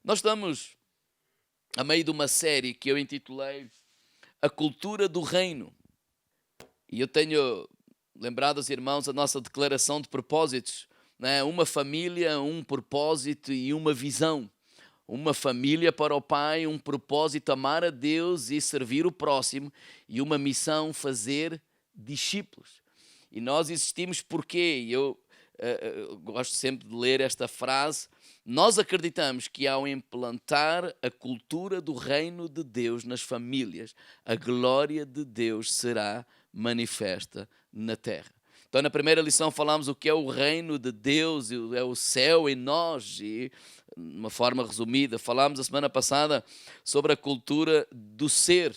Nós estamos a meio de uma série que eu intitulei A Cultura do Reino. E eu tenho lembrado aos irmãos a nossa declaração de propósitos, né? Uma família, um propósito e uma visão. Uma família para o Pai, um propósito, amar a Deus e servir o próximo, e uma missão, fazer discípulos. E nós existimos porque eu gosto sempre de ler esta frase. Nós acreditamos que ao implantar a cultura do reino de Deus nas famílias, a glória de Deus será manifesta na terra. Então, na primeira lição falámos o que é o reino de Deus, é o céu em nós, e de uma forma resumida, falámos a semana passada sobre a cultura do ser,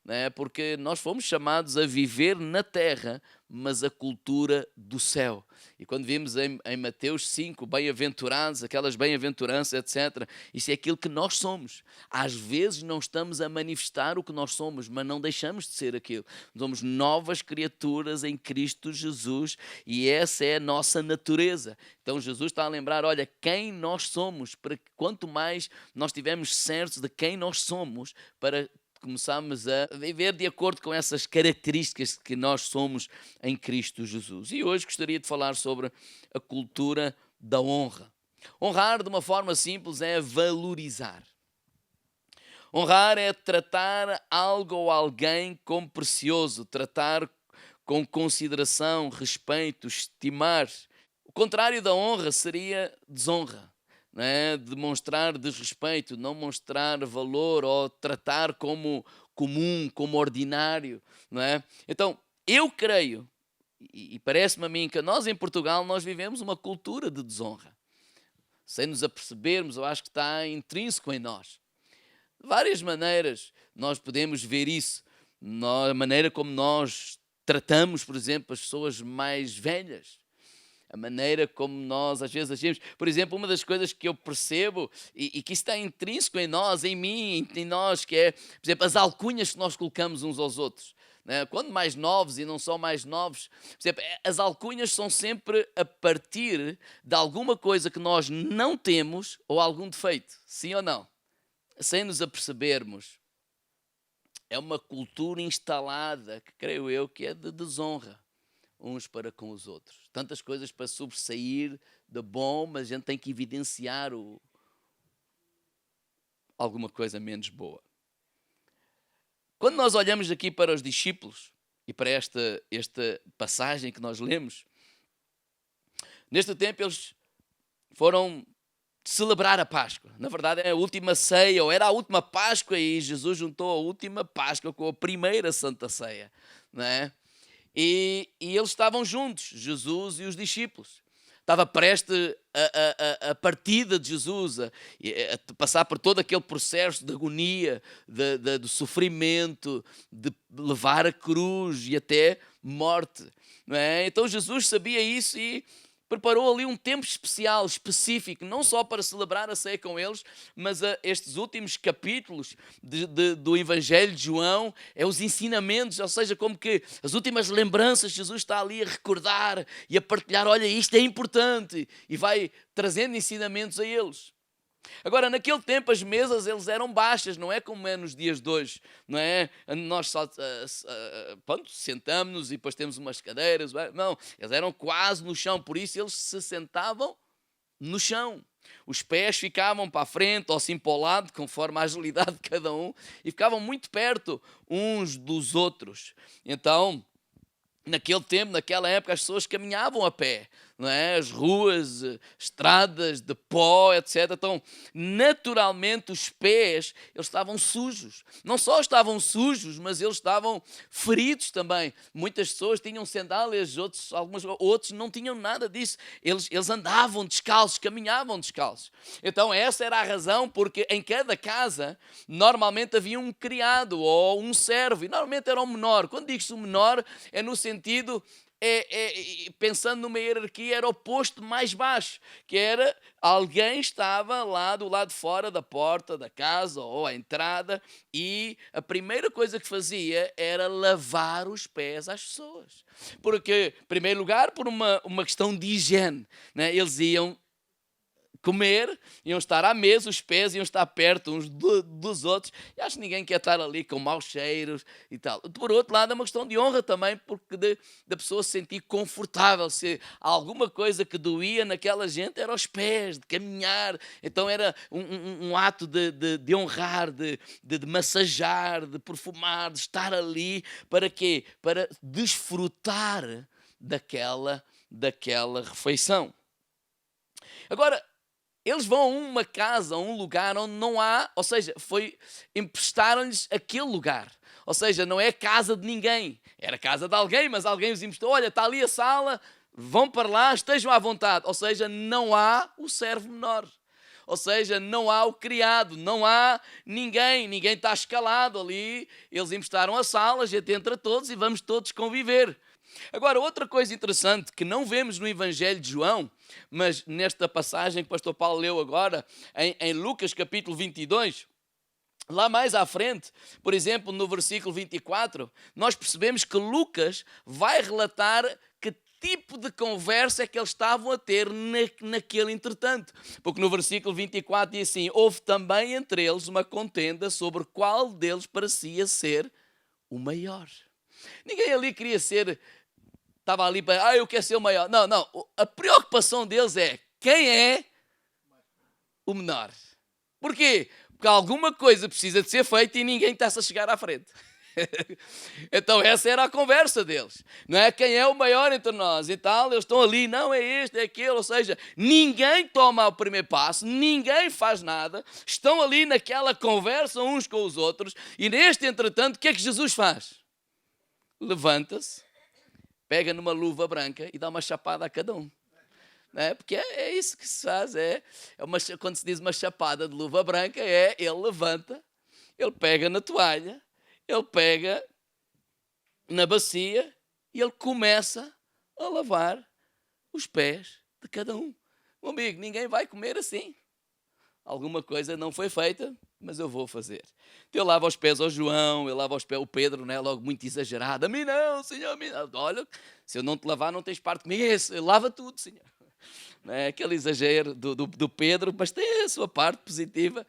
né? Porque nós fomos chamados a viver na terra, mas a cultura do céu. E quando vimos em Mateus 5, bem-aventurados, aquelas bem-aventuranças, etc., isso é aquilo que nós somos. Às vezes não estamos a manifestar o que nós somos, mas não deixamos de ser aquilo. Somos novas criaturas em Cristo Jesus e essa é a nossa natureza. Então Jesus está a lembrar, olha, quem nós somos, para que quanto mais nós estivermos certos de quem nós somos, para começamos a viver de acordo com essas características que nós somos em Cristo Jesus. E hoje gostaria de falar sobre a cultura da honra. Honrar, de uma forma simples, é valorizar. Honrar é tratar algo ou alguém como precioso, tratar com consideração, respeito, estimar. O contrário da honra seria desonra. Né? Demonstrar desrespeito, não mostrar valor ou tratar como comum, como ordinário. Né? Então, eu creio, e parece-me a mim que nós em Portugal nós vivemos uma cultura de desonra. Sem nos apercebermos, eu acho que está intrínseco em nós. De várias maneiras nós podemos ver isso. A maneira como nós tratamos, por exemplo, as pessoas mais velhas. A maneira como nós às vezes agimos. Por exemplo, uma das coisas que eu percebo e que está intrínseco em nós, em mim, em nós, que é, por exemplo, as alcunhas que nós colocamos uns aos outros. Né? Quando mais novos e não só mais novos, por exemplo, as alcunhas são sempre a partir de alguma coisa que nós não temos ou algum defeito. Sim ou não? Sem nos apercebermos. É uma cultura instalada, que creio eu, que é de desonra uns para com os outros. Tantas coisas para sobressair de bom, mas a gente tem que evidenciar alguma coisa menos boa. Quando nós olhamos aqui para os discípulos e para esta passagem que nós lemos, neste tempo eles foram celebrar a Páscoa. Na verdade, é a última ceia, ou era a última Páscoa, e Jesus juntou a última Páscoa com a primeira Santa Ceia, não é? E eles estavam juntos, Jesus e os discípulos. Estava prestes a partida de Jesus, a passar por todo aquele processo de agonia, de sofrimento, de levar a cruz e até morte. Não é? Então Jesus sabia isso e preparou ali um tempo especial, específico, não só para celebrar a ceia com eles, mas estes últimos capítulos do Evangelho de João, é os ensinamentos, ou seja, como que as últimas lembranças, Jesus está ali a recordar e a partilhar, olha, isto é importante, e vai trazendo ensinamentos a eles. Agora, naquele tempo as mesas eles eram baixas, não é como é nos dias de hoje, não é? Nós só sentamos-nos e depois temos umas cadeiras, não, eles eram quase no chão, por isso eles se sentavam no chão. Os pés ficavam para a frente ou assim para o lado, conforme a agilidade de cada um, e ficavam muito perto uns dos outros. Então, naquele tempo, naquela época, as pessoas caminhavam a pé, não é? As ruas, estradas de pó, etc. Então, naturalmente, os pés, eles estavam sujos. Não só estavam sujos, mas eles estavam feridos também. Muitas pessoas tinham sandálias, outros não tinham nada disso. Eles andavam descalços, caminhavam descalços. Então, essa era a razão, porque em cada casa, normalmente havia um criado ou um servo, e normalmente era o menor. Quando digo-se o menor, é no sentido, pensando numa hierarquia, era o posto mais baixo, que era alguém estava lá do lado de fora da porta da casa ou à entrada, e a primeira coisa que fazia era lavar os pés às pessoas. Porque, em primeiro lugar, por uma questão de higiene, né? Eles iam comer, iam estar à mesa, os pés iam estar perto uns dos outros, e acho que ninguém quer estar ali com maus cheiros e tal. Por outro lado, é uma questão de honra também, porque da pessoa se sentir confortável. Se há alguma coisa que doía naquela gente, era os pés, de caminhar, então era um ato de honrar, de massajar, de perfumar, de estar ali, para quê? Para desfrutar daquela refeição. Agora, eles vão a uma casa, a um lugar onde não há, ou seja, emprestaram-lhes aquele lugar. Ou seja, não é casa de ninguém, era casa de alguém, mas alguém os emprestou. Olha, está ali a sala, vão para lá, estejam à vontade. Ou seja, não há o servo menor. Ou seja, não há o criado, não há ninguém está escalado ali. Eles emprestaram a sala, a gente entra todos e vamos todos conviver. Agora, outra coisa interessante que não vemos no Evangelho de João, mas nesta passagem que o pastor Paulo leu agora, em Lucas capítulo 22, lá mais à frente, por exemplo, no versículo 24, nós percebemos que Lucas vai relatar que tipo de conversa é que eles estavam a ter naquele entretanto. Porque no versículo 24 diz assim: houve também entre eles uma contenda sobre qual deles parecia ser o maior. Ninguém ali queria ser... Estava ali para, eu quero ser o maior. Não. A preocupação deles é quem é o menor. Porquê? Porque alguma coisa precisa de ser feita e ninguém está-se a chegar à frente. Então essa era a conversa deles. Não é quem é o maior entre nós e tal. Eles estão ali, não é este, é aquele. Ou seja, ninguém toma o primeiro passo, ninguém faz nada. Estão ali naquela conversa uns com os outros. E neste entretanto, o que é que Jesus faz? Levanta-se, pega numa luva branca e dá uma chapada a cada um. Não é? Porque é isso que se faz. Quando se diz uma chapada de luva branca, ele levanta, ele pega na toalha, ele pega na bacia e ele começa a lavar os pés de cada um. Meu amigo, ninguém vai comer assim. Alguma coisa não foi feita, mas eu vou fazer. Então, eu lavo os pés ao João, eu lavo os pés ao Pedro, não é? Logo muito exagerado. A mim não, Senhor, a mim não. Olha, se eu não te lavar, não tens parte comigo. Lava tudo, Senhor. Não é aquele exagero do Pedro, mas tem a sua parte positiva.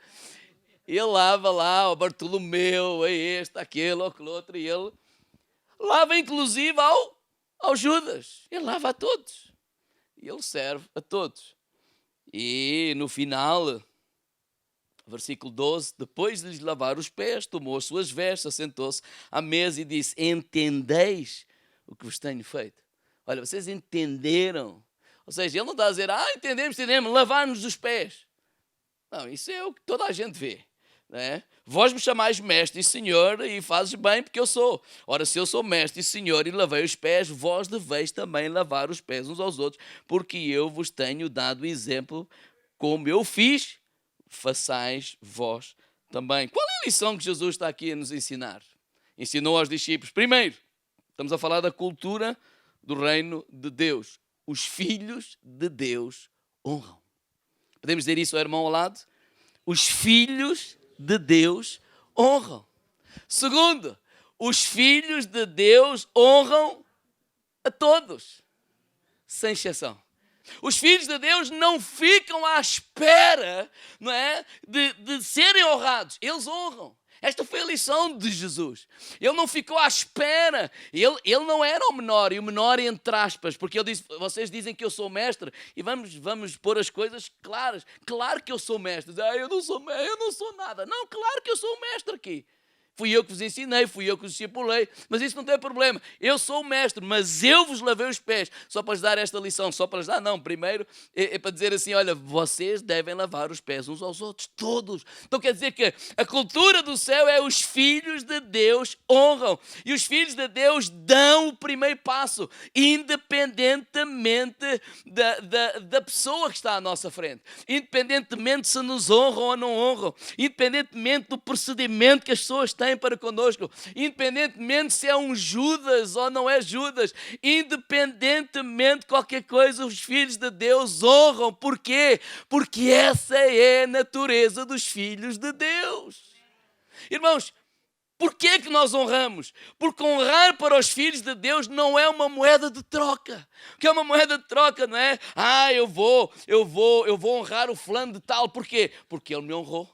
Ele lava lá o Bartolomeu, este, aquele, aquele outro, e ele lava inclusive ao Judas. Ele lava a todos. E ele serve a todos. E no final... Versículo 12, depois de lhes lavar os pés, tomou as suas vestes, assentou-se à mesa e disse: entendeis o que vos tenho feito? Olha, vocês entenderam? Ou seja, ele não está a dizer, entendemos, lavar-nos os pés. Não, isso é o que toda a gente vê. Não é? Vós me chamais mestre e senhor e fazes bem porque eu sou. Ora, se eu sou mestre e senhor e lavei os pés, vós deveis também lavar os pés uns aos outros, porque eu vos tenho dado exemplo como eu fiz, façais vós também. Qual é a lição que Jesus está aqui a nos ensinar? Ensinou aos discípulos. Primeiro, estamos a falar da cultura do reino de Deus. Os filhos de Deus honram. Podemos dizer isso ao irmão ao lado? Os filhos de Deus honram. Segundo, os filhos de Deus honram a todos, sem exceção. Os filhos de Deus não ficam à espera, não é, de serem honrados. Eles honram. Esta foi a lição de Jesus. Ele não ficou à espera. Ele não era o menor, e o menor entre aspas, porque ele disse, vocês dizem que eu sou mestre, e vamos pôr as coisas claras. Claro que eu sou mestre. Eu não sou nada. Não, claro que eu sou o mestre aqui. Fui eu que vos ensinei, fui eu que vos discipulei, mas isso não tem problema. Eu sou o mestre, mas eu vos lavei os pés. Só para lhes dar esta lição, só para lhes dar, não, primeiro é para dizer assim, olha, vocês devem lavar os pés uns aos outros, todos. Então quer dizer que a cultura do céu é os filhos de Deus honram. E os filhos de Deus dão o primeiro passo, independentemente da pessoa que está à nossa frente. Independentemente se nos honram ou não honram. Independentemente do procedimento que as pessoas têm para connosco, independentemente se é um Judas ou não é Judas, independentemente de qualquer coisa, os filhos de Deus honram. Porquê? Porque essa é a natureza dos filhos de Deus. Irmãos, Porquê que nós honramos? Porque honrar para os filhos de Deus não é uma moeda de troca. O que é uma moeda de troca, não é? Eu vou honrar o fulano de tal. Porquê? Porque ele me honrou.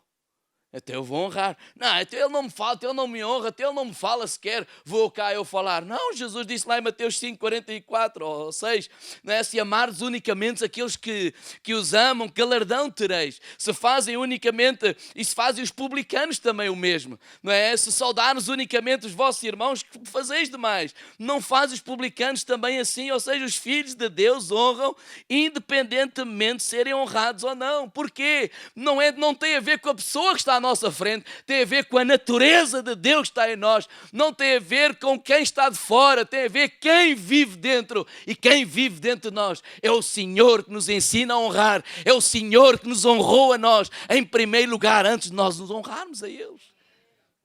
Até eu vou honrar. Não, até ele não me fala, até ele não me honra, até ele não me fala sequer, vou cá eu falar. Não, Jesus disse lá em Mateus 5,44 ou 6, não é? Se amares unicamente aqueles que os amam, galardão tereis. Se fazem unicamente, e se fazem os publicanos também o mesmo, não é? Se saudares unicamente os vossos irmãos, que fazeis demais. Não faz os publicanos também assim? Ou seja, os filhos de Deus honram independentemente de serem honrados ou não. Porquê? Não tem a ver com a pessoa que está à nossa frente, tem a ver com a natureza de Deus que está em nós, não tem a ver com quem está de fora, tem a ver quem vive dentro, e quem vive dentro de nós é o Senhor que nos ensina a honrar, é o Senhor que nos honrou a nós em primeiro lugar, antes de nós nos honrarmos a eles,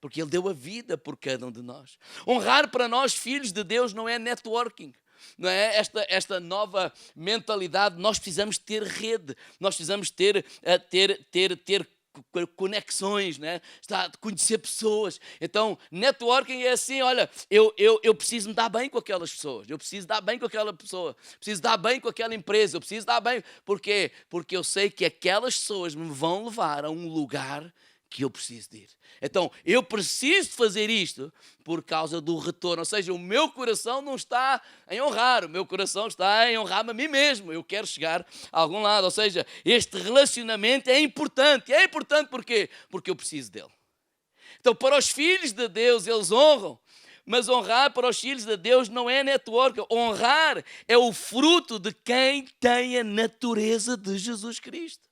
porque Ele deu a vida por cada um de nós. Honrar para nós, filhos de Deus, não é networking. Não é? Esta nova mentalidade, nós precisamos ter rede, nós precisamos ter conexões, né? Está a conhecer pessoas. Então, networking é assim, olha, eu preciso me dar bem com aquelas pessoas, eu preciso dar bem com aquela pessoa, preciso dar bem com aquela empresa, eu preciso dar bem. Porquê? Porque eu sei que aquelas pessoas me vão levar a um lugar que eu preciso de ir. Então, eu preciso fazer isto por causa do retorno. Ou seja, o meu coração não está em honrar, o meu coração está em honrar-me a mim mesmo. Eu quero chegar a algum lado. Ou seja, este relacionamento é importante. E é importante porquê? Porque eu preciso dele. Então, para os filhos de Deus, eles honram. Mas honrar para os filhos de Deus não é network. Honrar é o fruto de quem tem a natureza de Jesus Cristo.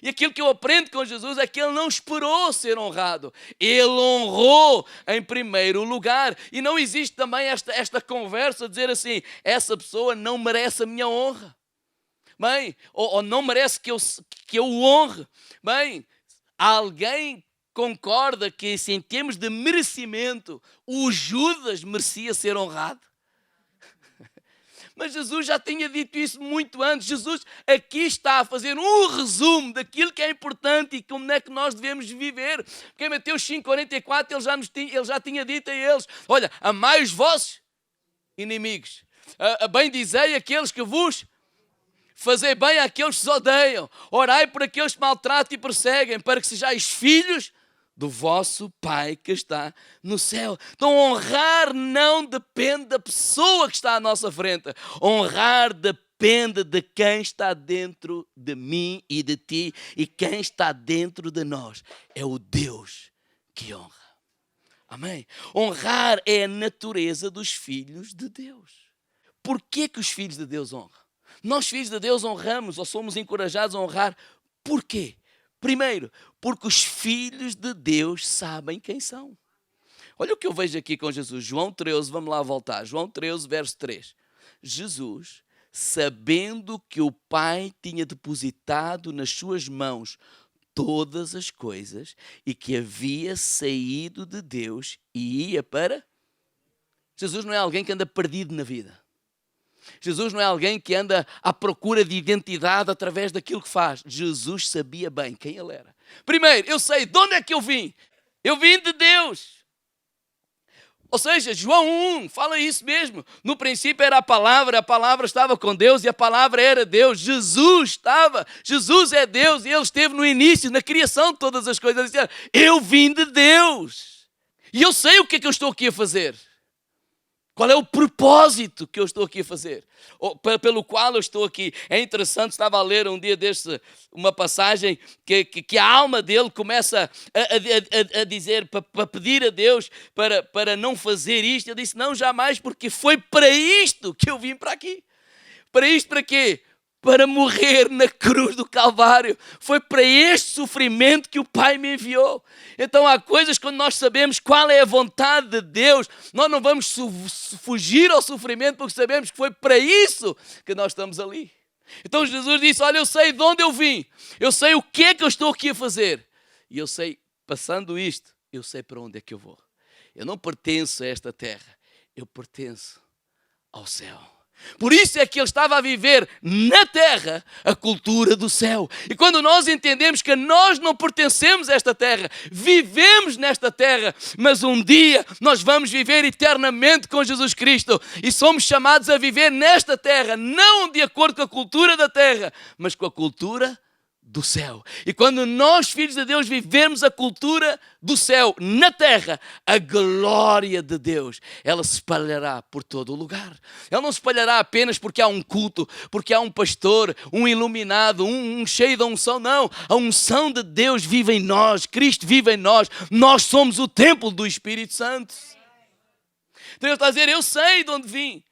E aquilo que eu aprendo com Jesus é que Ele não esperou ser honrado. Ele honrou em primeiro lugar. E não existe também esta conversa de dizer assim, essa pessoa não merece a minha honra. Bem, ou não merece que eu o honre. Bem, alguém concorda que se em termos de merecimento, o Judas merecia ser honrado? Mas Jesus já tinha dito isso muito antes. Jesus aqui está a fazer um resumo daquilo que é importante e como é que nós devemos viver. Porque em Mateus 5,44 ele já tinha dito a eles, olha, amai os vossos inimigos, bendizei aqueles que vos fazei bem àqueles que vos odeiam, orai por aqueles que maltratam e perseguem, para que sejais filhos do vosso Pai que está no céu. Então honrar não depende da pessoa que está à nossa frente. Honrar depende de quem está dentro de mim e de ti. E quem está dentro de nós é o Deus que honra. Amém? Honrar é a natureza dos filhos de Deus. Porquê que os filhos de Deus honram? Nós, filhos de Deus, honramos ou somos encorajados a honrar. Porquê? Primeiro, porque os filhos de Deus sabem quem são. Olha o que eu vejo aqui com Jesus. João 13, vamos lá voltar. João 13, verso 3. Jesus, sabendo que o Pai tinha depositado nas suas mãos todas as coisas e que havia saído de Deus e ia para... Jesus não é alguém que anda perdido na vida. Jesus não é alguém que anda à procura de identidade através daquilo que faz. Jesus sabia bem quem ele era. Primeiro, eu sei de onde é que eu vim. Eu vim de Deus. Ou seja, João 1 fala isso mesmo. No princípio era a palavra estava com Deus e a palavra era Deus. Jesus é Deus e Ele esteve no início, na criação de todas as coisas. Eu vim de Deus. E eu sei o que é que eu estou aqui a fazer. Qual é o propósito que eu estou aqui a fazer? Pelo qual eu estou aqui. É interessante, estava a ler um dia deste uma passagem que a alma dele começa a dizer, para pedir a Deus para não fazer isto. Ele disse, não, jamais, porque foi para isto que eu vim para aqui. Para isto, para quê? Para morrer na cruz do Calvário. Foi para este sofrimento que o Pai me enviou. Então há coisas quando nós sabemos qual é a vontade de Deus, nós não vamos fugir ao sofrimento porque sabemos que foi para isso que nós estamos ali. Então Jesus disse, olha, eu sei de onde eu vim, eu sei o que é que eu estou aqui a fazer. E eu sei, passando isto, eu sei para onde é que eu vou. Eu não pertenço a esta terra, eu pertenço ao céu. Por isso é que ele estava a viver na terra a cultura do céu. E quando nós entendemos que nós não pertencemos a esta terra, vivemos nesta terra, mas um dia nós vamos viver eternamente com Jesus Cristo e somos chamados a viver nesta terra, não de acordo com a cultura da terra, mas com a cultura do céu. E quando nós, filhos de Deus, vivemos a cultura do céu na terra, a glória de Deus, ela se espalhará por todo o lugar. Ela não se espalhará apenas porque há um culto, porque há um pastor, um iluminado, um cheio da unção. Não, a unção de Deus vive em nós, Cristo vive em nós. Nós somos o templo do Espírito Santo. Então ele está a dizer, eu sei de onde vim,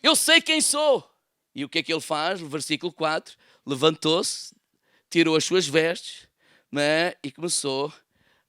eu sei quem sou. E o que é que ele faz? No versículo 4, levantou-se, tirou as suas vestes, né, e começou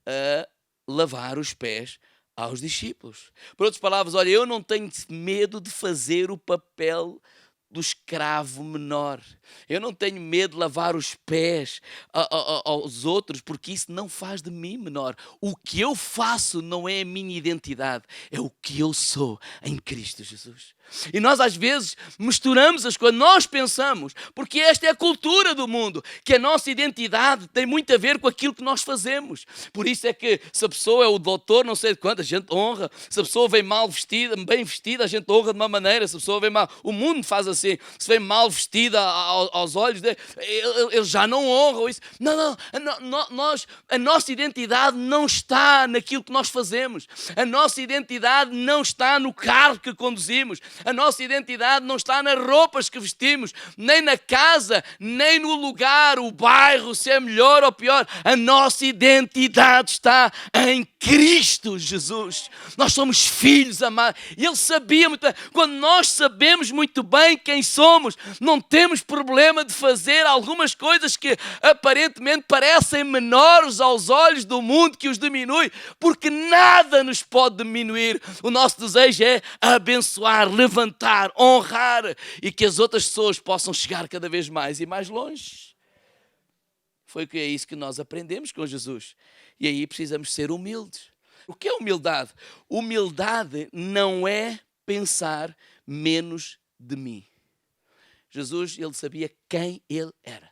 a lavar os pés aos discípulos. Por outras palavras, olha, eu não tenho medo de fazer o papel do escravo menor. Eu não tenho medo de lavar os pés aos outros, porque isso não faz de mim menor. O que eu faço não é a minha identidade, é o que eu sou em Cristo Jesus. E nós às vezes misturamos as coisas, nós pensamos, porque esta é a cultura do mundo, que a nossa identidade tem muito a ver com aquilo que nós fazemos. Por isso é que se a pessoa é o doutor, não sei de quanto, a gente honra. Se a pessoa vem mal vestida, bem vestida, a gente honra de uma maneira. Se a pessoa vem mal, o mundo faz assim, se vem mal vestida aos olhos dele, eles já não honram isso. Não, a nossa identidade não está naquilo que nós fazemos. A nossa identidade não está no carro que conduzimos. A nossa identidade não está nas roupas que vestimos, nem na casa, nem no lugar, o bairro, se é melhor ou pior. A nossa identidade está em Cristo Jesus. Nós somos filhos amados. E Ele sabia muito bem. Quando nós sabemos muito bem quem somos, não temos problema de fazer algumas coisas que aparentemente parecem menores aos olhos do mundo, que os diminui, porque nada nos pode diminuir. O nosso desejo é abençoar, levantar, honrar e que as outras pessoas possam chegar cada vez mais e mais longe. Foi que é isso que nós aprendemos com Jesus. E aí precisamos ser humildes. O que é humildade? Humildade não é pensar menos de mim. Jesus, ele sabia quem ele era.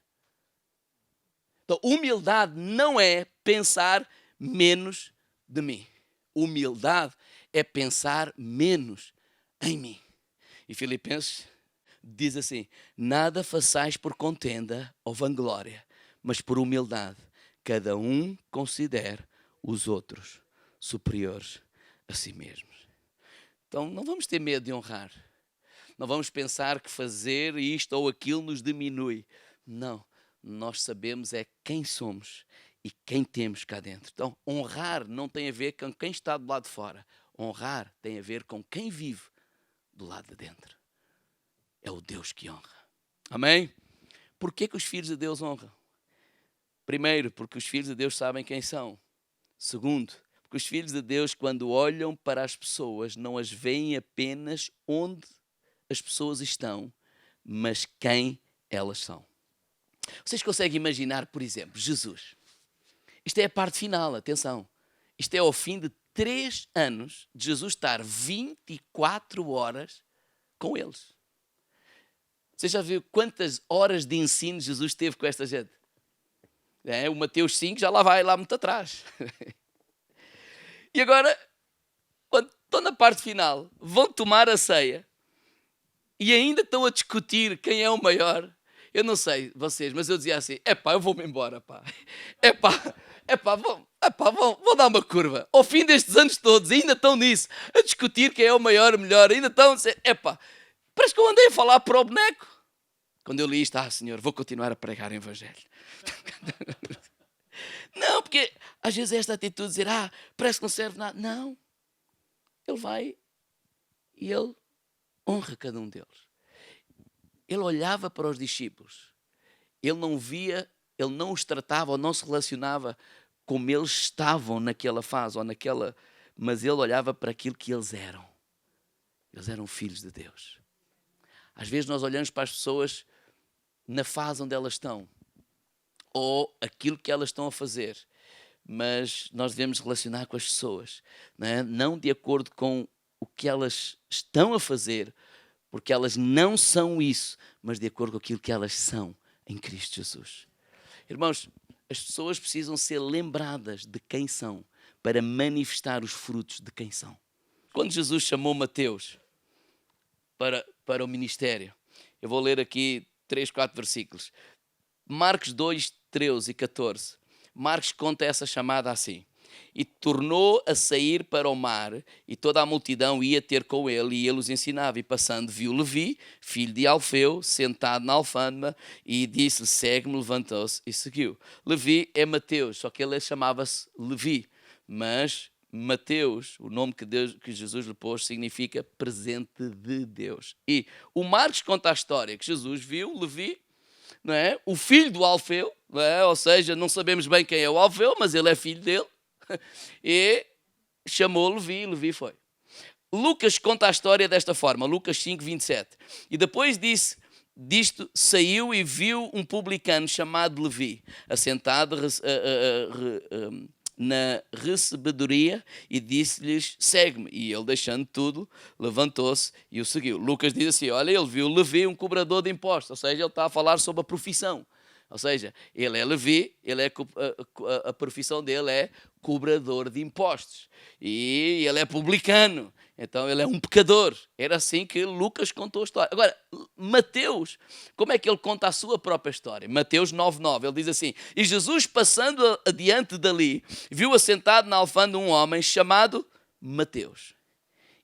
Então, humildade não é pensar menos de mim. Humildade é pensar menos em mim. E Filipenses diz assim, nada façais por contenda ou vanglória, mas por humildade, cada um considere os outros superiores a si mesmos. Então não vamos ter medo de honrar. Não vamos pensar que fazer isto ou aquilo nos diminui. Não, nós sabemos é quem somos e quem temos cá dentro. Então honrar não tem a ver com quem está do lado de fora. Honrar tem a ver com quem vive do lado de dentro. É o Deus que honra. Amém? Porquê que os filhos de Deus honram? Primeiro, porque os filhos de Deus sabem quem são. Segundo, porque os filhos de Deus, quando olham para as pessoas, não as veem apenas onde as pessoas estão, mas quem elas são. Vocês conseguem imaginar, por exemplo, Jesus? Isto é a parte final, atenção. Isto é ao fim de 3 anos de Jesus estar 24 horas com eles. Você já viu quantas horas de ensino Jesus teve com esta gente? O Mateus 5 já lá vai, lá muito atrás. E agora, quando estão na parte final, vão tomar a ceia e ainda estão a discutir quem é o maior. Eu não sei vocês, mas eu dizia assim, eu vou-me embora, pá. Vou dar uma curva. Ao fim destes anos todos, ainda estão nisso, a discutir quem é o maior, o melhor, ainda estão a dizer, parece que eu andei a falar para o boneco. Quando eu li isto, Senhor, vou continuar a pregar o Evangelho. Não, porque às vezes esta atitude de dizer, parece que não serve nada. Não. Ele vai e ele honra cada um deles. Ele olhava para os discípulos. Ele não via, ele não os tratava ou não se relacionava como eles estavam naquela fase ou naquela... Mas ele olhava para aquilo que eles eram. Eles eram filhos de Deus. Às vezes nós olhamos para as pessoas na fase onde elas estão. Ou aquilo que elas estão a fazer. Mas nós devemos relacionar com as pessoas. Não de acordo com o que elas estão a fazer, porque elas não são isso, mas de acordo com aquilo que elas são em Cristo Jesus. Irmãos, as pessoas precisam ser lembradas de quem são para manifestar os frutos de quem são. Quando Jesus chamou Mateus para o ministério, eu vou ler aqui 3, 4 versículos. Marcos 2, 13 e 14. Marcos conta essa chamada assim. E tornou a sair para o mar, e toda a multidão ia ter com ele, e ele os ensinava. E passando, viu Levi, filho de Alfeu, sentado na alfândega, e disse-lhe, segue-me, levantou-se e seguiu. Levi é Mateus, só que ele chamava-se Levi. Mas Mateus, o nome que Jesus lhe pôs, significa presente de Deus. E o Marcos conta a história que Jesus viu Levi, não é? O filho do Alfeu, não é? Ou seja, não sabemos bem quem é o Alfeu, mas ele é filho dele. E chamou Levi, e Levi foi. Lucas conta a história desta forma, Lucas 5, 27. E depois disto saiu e viu um publicano chamado Levi, assentado na recebedoria, e disse-lhes, segue-me. E ele, deixando tudo, levantou-se e o seguiu. Lucas diz assim, olha, ele viu Levi, um cobrador de impostos, ou seja, ele está a falar sobre a profissão. Ou seja, ele é Levi, a profissão dele é cobrador de impostos. E ele é publicano, então ele é um pecador. Era assim que Lucas contou a história. Agora, Mateus, como é que ele conta a sua própria história? Mateus 9:9, ele diz assim, e Jesus, passando adiante dali, viu assentado na alfândega um homem chamado Mateus.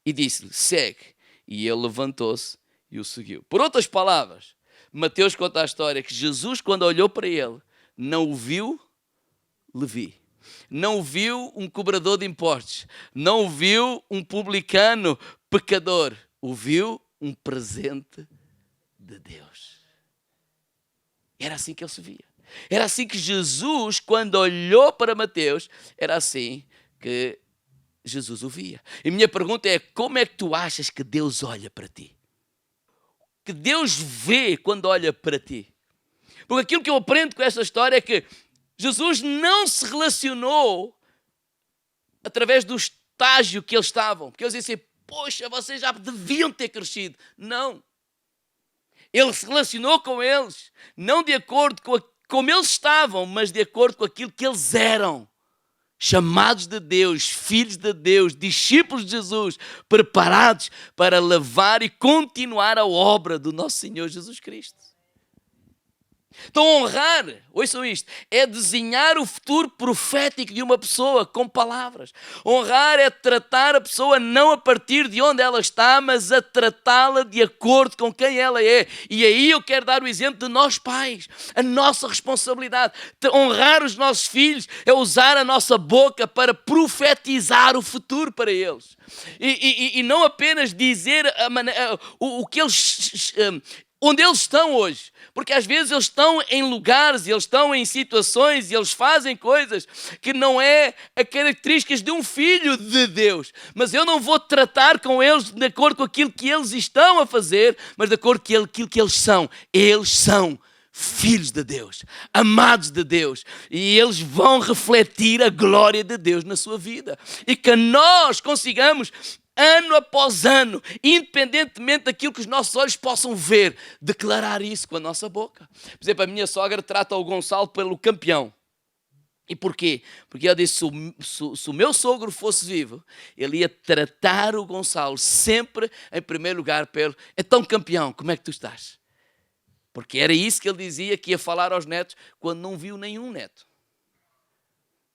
E disse-lhe, segue. E ele levantou-se e o seguiu. Por outras palavras, Mateus conta a história que Jesus, quando olhou para ele, não o viu Levi, não o viu um cobrador de impostos, não o viu um publicano pecador, o viu um presente de Deus. Era assim que ele se via. Era assim que Jesus, quando olhou para Mateus, era assim que Jesus o via. E minha pergunta é, como é que tu achas que Deus olha para ti? Que Deus vê quando olha para ti? Porque aquilo que eu aprendo com esta história é que Jesus não se relacionou através do estágio que eles estavam. Porque eles diziam assim, poxa, vocês já deviam ter crescido. Não. Ele se relacionou com eles, não de acordo com como eles estavam, mas de acordo com aquilo que eles eram. Chamados de Deus, filhos de Deus, discípulos de Jesus, preparados para levar e continuar a obra do nosso Senhor Jesus Cristo. Então honrar, ouçam isto, é desenhar o futuro profético de uma pessoa com palavras. Honrar é tratar a pessoa não a partir de onde ela está, mas a tratá-la de acordo com quem ela é. E aí eu quero dar o exemplo de nós pais, a nossa responsabilidade. Honrar os nossos filhos é usar a nossa boca para profetizar o futuro para eles. E não apenas dizer o que eles... onde eles estão hoje, porque às vezes eles estão em lugares, eles estão em situações e eles fazem coisas que não é a características de um filho de Deus, mas eu não vou tratar com eles de acordo com aquilo que eles estão a fazer, mas de acordo com aquilo que eles são filhos de Deus, amados de Deus, e eles vão refletir a glória de Deus na sua vida, e que nós consigamos ano após ano, independentemente daquilo que os nossos olhos possam ver, declarar isso com a nossa boca. Por exemplo, a minha sogra trata o Gonçalo pelo campeão. E porquê? Porque ela disse, se o meu sogro fosse vivo, ele ia tratar o Gonçalo sempre em primeiro lugar pelo, então campeão, como é que tu estás? Porque era isso que ele dizia que ia falar aos netos quando não viu nenhum neto.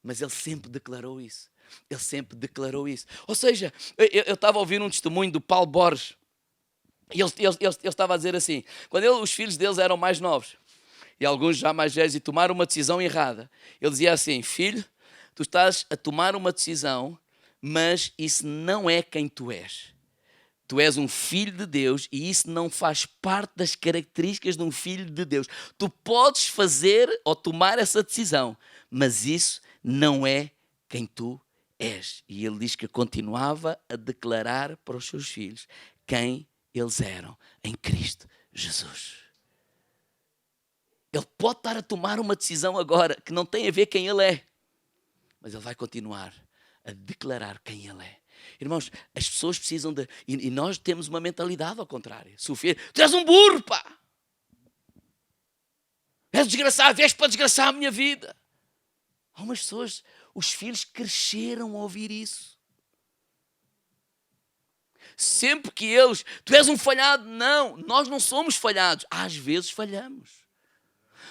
Mas ele sempre declarou isso. Ele sempre declarou isso. Ou seja, eu estava a ouvir um testemunho do Paulo Borges. E ele estava a dizer assim, quando os filhos deles eram mais novos, e alguns já mais velhos, e tomaram uma decisão errada, ele dizia assim, filho, tu estás a tomar uma decisão, mas isso não é quem tu és. Tu és um filho de Deus e isso não faz parte das características de um filho de Deus. Tu podes fazer ou tomar essa decisão, mas isso não é quem tu és. E ele diz que continuava a declarar para os seus filhos quem eles eram em Cristo Jesus. Ele pode estar a tomar uma decisão agora que não tem a ver quem ele é, mas ele vai continuar a declarar quem ele é. Irmãos, as pessoas precisam de... E nós temos uma mentalidade ao contrário. Sofia, tu és um burro, pá. És desgraçado, vieste para desgraçar a minha vida. Há umas pessoas, os filhos cresceram a ouvir isso. Sempre que eles, tu és um falhado. Não, nós não somos falhados. Às vezes falhamos.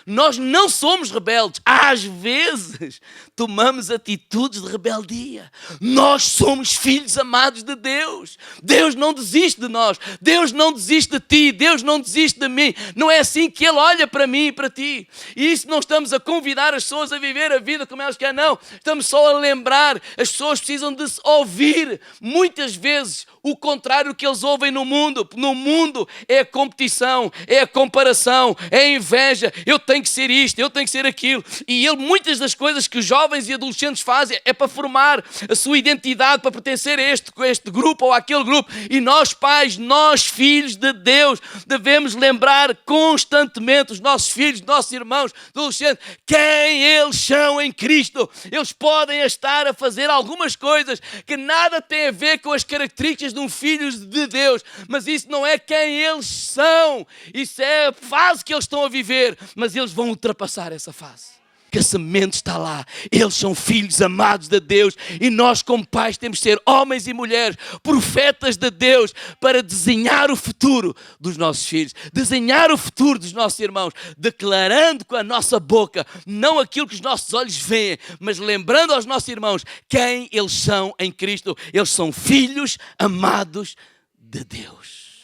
Nós não somos rebeldes. Às vezes tomamos atitudes de rebeldia. Nós somos filhos amados de Deus. Deus não desiste de nós. Deus não desiste de ti. Deus não desiste de mim. Não é assim que Ele olha para mim e para ti. E isso não estamos a convidar as pessoas a viver a vida como elas querem. Não. Estamos só a lembrar. As pessoas precisam de se ouvir. Muitas vezes o contrário que eles ouvem no mundo. No mundo é a competição, é a comparação, é a inveja. Eu tenho que ser isto, eu tenho que ser aquilo. E muitas das coisas que os jovens e adolescentes fazem é para formar a sua identidade, para pertencer a este grupo ou àquele grupo. E nós pais, nós filhos de Deus, devemos lembrar constantemente os nossos filhos, nossos irmãos, adolescentes, quem eles são em Cristo. Eles podem estar a fazer algumas coisas que nada têm a ver com as características de um filho de Deus, mas isso não é quem eles são. Isso é a fase que eles estão a viver, mas eles vão ultrapassar essa fase. Que a semente está lá. Eles são filhos amados de Deus e nós como pais temos de ser homens e mulheres, profetas de Deus, para desenhar o futuro dos nossos filhos, desenhar o futuro dos nossos irmãos, declarando com a nossa boca, não aquilo que os nossos olhos veem, mas lembrando aos nossos irmãos quem eles são em Cristo. Eles são filhos amados de Deus.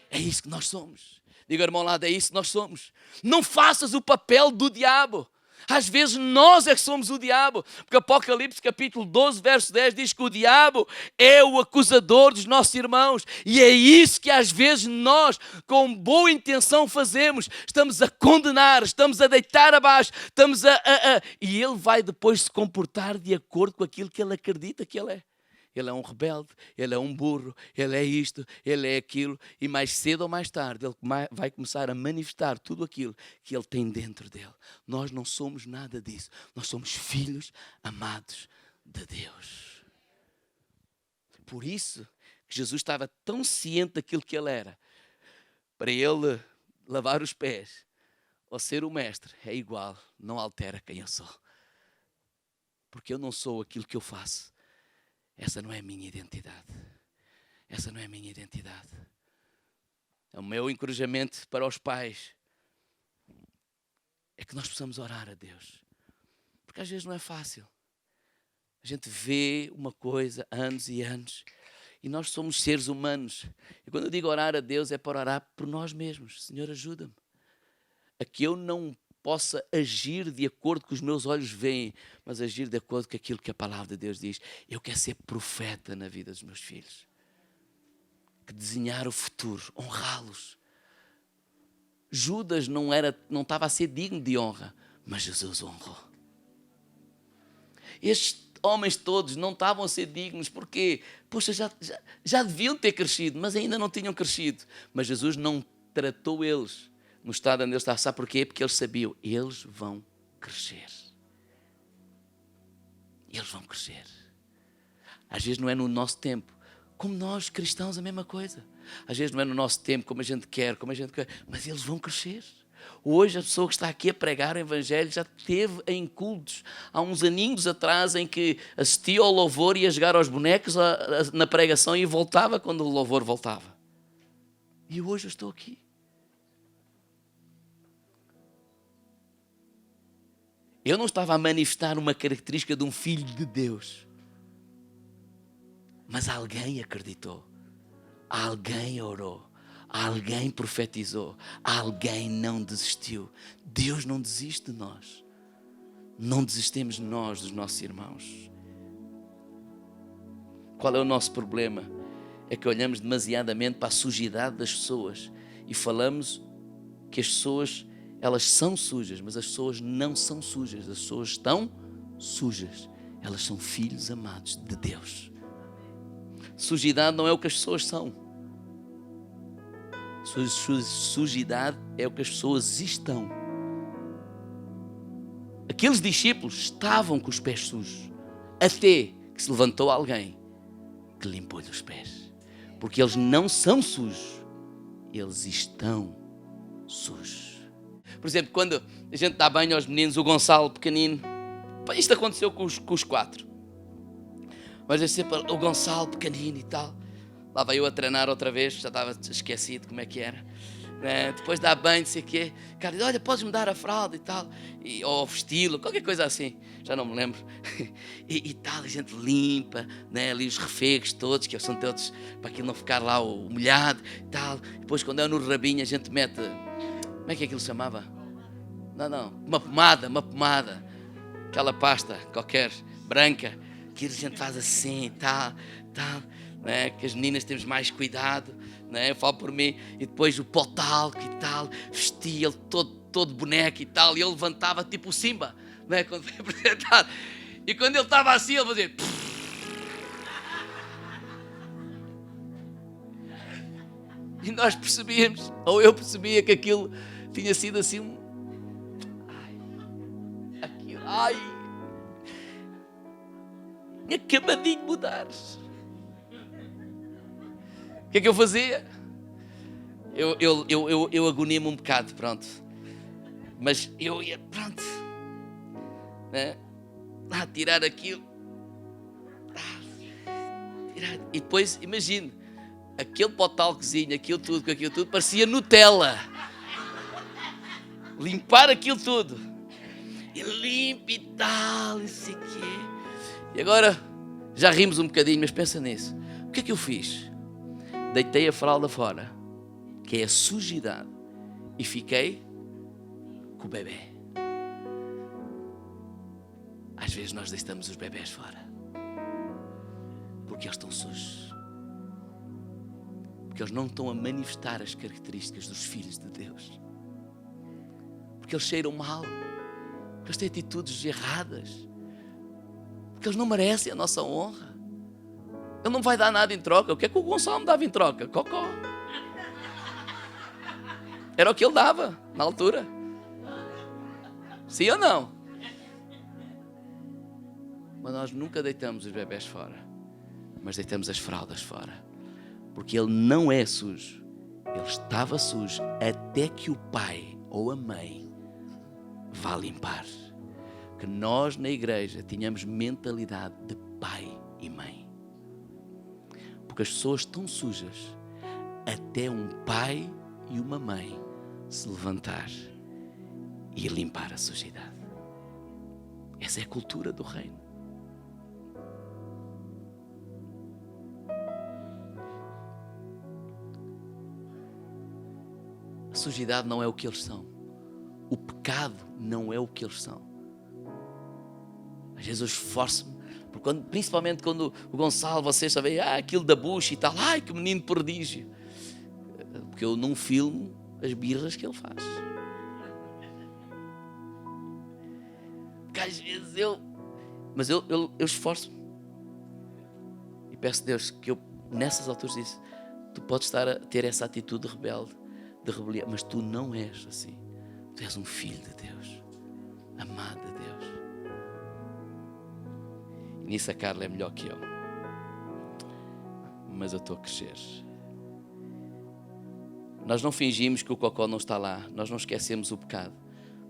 É isso que nós somos. Diga, irmão, lá, é isso que nós somos. Não faças o papel do diabo. Às vezes nós é que somos o diabo, porque Apocalipse capítulo 12, verso 10 diz que o diabo é o acusador dos nossos irmãos, e é isso que às vezes nós, com boa intenção fazemos, estamos a condenar, estamos a deitar abaixo, e ele vai depois se comportar de acordo com aquilo que ele acredita que ele é. Ele é um rebelde, ele é um burro, ele é isto, ele é aquilo, e mais cedo ou mais tarde ele vai começar a manifestar tudo aquilo que ele tem dentro dele. Nós não somos nada disso, nós somos filhos amados de Deus. Por isso que Jesus estava tão ciente daquilo que ele era. Para ele lavar os pés ou ser o mestre é igual, não altera quem eu sou. Porque eu não sou aquilo que eu faço. Essa não é a minha identidade. Essa não é a minha identidade. O meu encorajamento para os pais é que nós possamos orar a Deus. Porque às vezes não é fácil. A gente vê uma coisa anos e anos e nós somos seres humanos. E quando eu digo orar a Deus é para orar por nós mesmos. Senhor, ajuda-me a que eu não possa agir de acordo com que os meus olhos veem, mas agir de acordo com aquilo que a palavra de Deus diz. Eu quero ser profeta na vida dos meus filhos. Que desenhar o futuro, honrá-los. Judas não estava a ser digno de honra, mas Jesus honrou. Estes homens todos não estavam a ser dignos, porque, poxa, já deviam ter crescido, mas ainda não tinham crescido. Mas Jesus não tratou eles no estado onde eles estavam. Sabe porquê? Porque eles sabiam, eles vão crescer. Eles vão crescer. Às vezes não é no nosso tempo. Como nós, cristãos, a mesma coisa. Às vezes não é no nosso tempo, como a gente quer, mas eles vão crescer. Hoje a pessoa que está aqui a pregar o Evangelho já esteve em cultos há uns aninhos atrás em que assistia ao louvor e ia jogar aos bonecos na pregação e voltava quando o louvor voltava. E hoje eu estou aqui. Eu não estava a manifestar uma característica de um filho de Deus. Mas alguém acreditou. Alguém orou. Alguém profetizou. Alguém não desistiu. Deus não desiste de nós. Não desistimos nós dos nossos irmãos. Qual é o nosso problema? É que olhamos demasiadamente para a sujidade das pessoas e falamos que as pessoas, elas são sujas, mas as pessoas não são sujas. As pessoas estão sujas. Elas são filhos amados de Deus. Sujidade não é o que as pessoas são. Sujidade é o que as pessoas estão. Aqueles discípulos estavam com os pés sujos, até que se levantou alguém que limpou-lhe os pés. Porque eles não são sujos, eles estão sujos. Por exemplo, quando a gente dá banho aos meninos, o Gonçalo pequenino, isto aconteceu com os 4. Mas é sempre o Gonçalo pequenino e tal. Lá vai eu a treinar outra vez, já estava esquecido como é que era. Depois dá banho, não sei o quê. O cara diz, olha, podes me dar a fralda e tal. Ou vesti-lo, qualquer coisa assim. Já não me lembro. E tal, a gente limpa, ali os refegos todos, que são todos para aquilo não ficar lá molhado e tal. Depois quando é no rabinho a gente mete, como é que aquilo se chamava? Não, uma pomada. Aquela pasta qualquer, branca. Que a gente faz assim e tal. Que as meninas temos mais cuidado, eu falo por mim, e depois o pó talco e tal, vestia ele todo boneco e tal, e ele levantava tipo o Simba, quando foi apresentado, e quando ele estava assim, ele fazia e nós percebíamos, ou eu percebia que aquilo tinha sido assim acabadinho de mudar. O que é que eu fazia? Eu agonia-me um bocado, pronto. Mas eu ia, pronto, tirar aquilo. E depois, imagine, aquele potalquezinho, aquilo tudo, parecia Nutella. Limpar aquilo tudo. E limpo e tal, não sei o quê. E agora, já rimos um bocadinho, mas pensa nisso. O que é que eu fiz? Deitei a fralda fora, que é a sujidade, e fiquei com o bebê. Às vezes nós deitamos os bebés fora, porque eles estão sujos, porque eles não estão a manifestar as características dos filhos de Deus, porque eles cheiram mal, porque eles têm atitudes erradas, porque eles não merecem a nossa honra. Ele não vai dar nada em troca. O que é que o Gonçalo me dava em troca? Cocó. Era o que ele dava na altura. Sim ou não? Mas nós nunca deitamos os bebés fora, mas deitamos as fraldas fora. Porque ele não é sujo. Ele estava sujo até que o pai ou a mãe vá limpar. Que nós na igreja tínhamos mentalidade de pai e mãe. Porque as pessoas estão sujas até um pai e uma mãe se levantar e limpar a sujidade. Essa é a cultura do reino. A sujidade não é o que eles são. O pecado não é o que eles são. Às vezes eu esforço-me, porque principalmente quando o Gonçalo, vocês sabem, aquilo da bucha e tal, que menino prodígio. Porque eu não filmo as birras que ele faz. Porque às vezes mas eu esforço-me. E peço a Deus que eu, nessas alturas, disse, tu podes estar a ter essa atitude rebelde, de rebelião, mas tu não és assim. Tu és um filho de Deus, amado de Deus. E nisso a Carla é melhor que eu. Mas eu estou a crescer. Nós não fingimos que o cocó não está lá. Nós não esquecemos o pecado.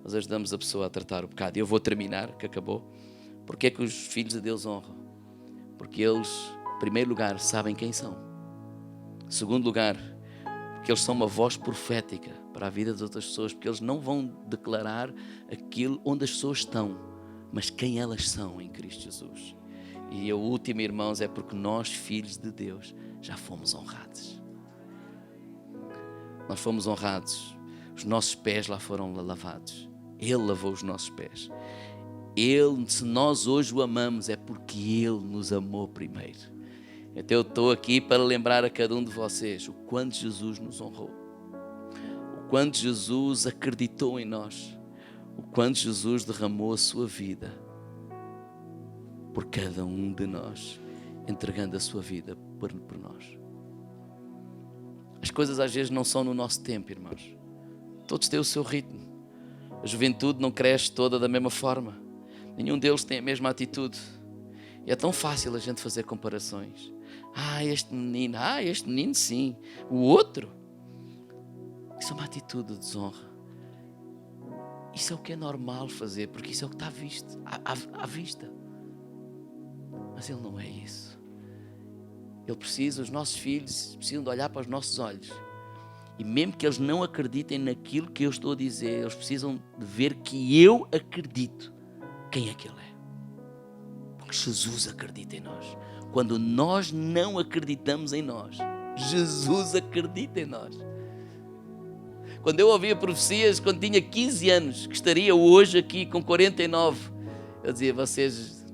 Nós ajudamos a pessoa a tratar o pecado. E eu vou terminar, que acabou. Porque é que os filhos de Deus honram? Porque eles, em primeiro lugar, sabem quem são. Em segundo lugar, porque eles são uma voz profética para a vida das outras pessoas. Porque eles não vão declarar aquilo onde as pessoas estão, mas quem elas são em Cristo Jesus. E o último, irmãos, é porque nós, filhos de Deus, já fomos honrados. Nós fomos honrados. Os nossos pés lá foram lavados. Ele lavou os nossos pés. Ele, se nós hoje o amamos, é porque Ele nos amou primeiro. Então eu estou aqui para lembrar a cada um de vocês o quanto Jesus nos honrou. O quanto Jesus acreditou em nós. O quanto Jesus derramou a sua vida por cada um de nós, entregando a sua vida por nós. As coisas às vezes não são no nosso tempo, irmãos. Todos têm o seu ritmo. A juventude não cresce toda da mesma forma. Nenhum deles tem a mesma atitude. E é tão fácil a gente fazer comparações. Este menino sim. O outro, isso é uma atitude de desonra. Isso é o que é normal fazer, porque isso é o que está à vista. Mas ele não é isso. Os nossos filhos precisam de olhar para os nossos olhos. E mesmo que eles não acreditem naquilo que eu estou a dizer, eles precisam de ver que eu acredito quem é que Ele é. Porque Jesus acredita em nós. Quando nós não acreditamos em nós, Jesus acredita em nós. Quando eu ouvia profecias, quando tinha 15 anos, que estaria hoje aqui com 49, eu dizia, vocês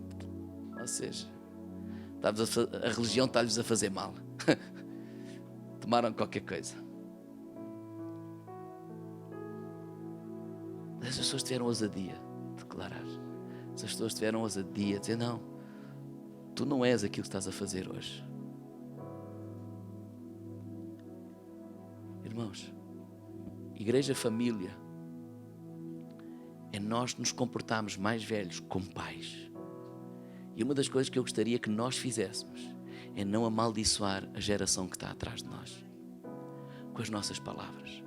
a religião está-lhes a fazer mal. Tomaram qualquer coisa. As pessoas tiveram ousadia de declarar. As pessoas tiveram ousadia de dizer, não, tu não és aquilo que estás a fazer hoje. Irmãos, igreja família é nós nos comportarmos mais velhos como pais. E uma das coisas que eu gostaria que nós fizéssemos é não amaldiçoar a geração que está atrás de nós com as nossas palavras,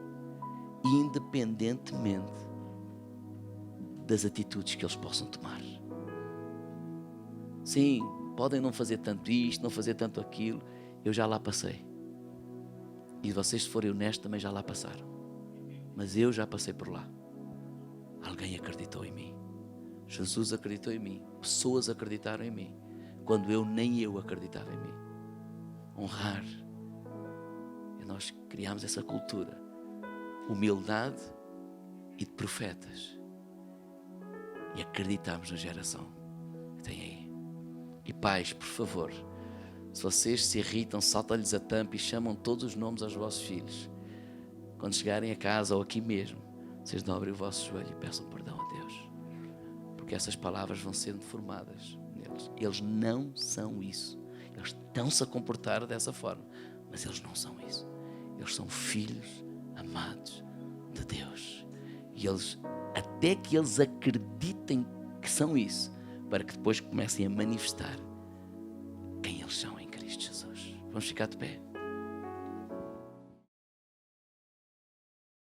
independentemente das atitudes que eles possam tomar. Sim, podem não fazer tanto isto, não fazer tanto aquilo. Eu já lá passei. E vocês, se forem honestos, também já lá passaram. Mas eu já passei por lá. Alguém acreditou em mim. Jesus acreditou em mim. Pessoas acreditaram em mim. Quando nem eu acreditava em mim. Honrar. E nós criámos essa cultura. Humildade e de profetas. E acreditámos na geração que tem aí. E pais, por favor, se vocês se irritam, saltam-lhes a tampa e chamam todos os nomes aos vossos filhos. Quando chegarem a casa ou aqui mesmo, vocês dobrem o vosso joelho e peçam perdão a Deus. Porque essas palavras vão sendo formadas neles. Eles não são isso. Eles estão-se a comportar dessa forma, mas eles não são isso. Eles são filhos amados de Deus. E até que eles acreditem que são isso, para que depois comecem a manifestar quem eles são em Cristo Jesus. Vamos ficar de pé.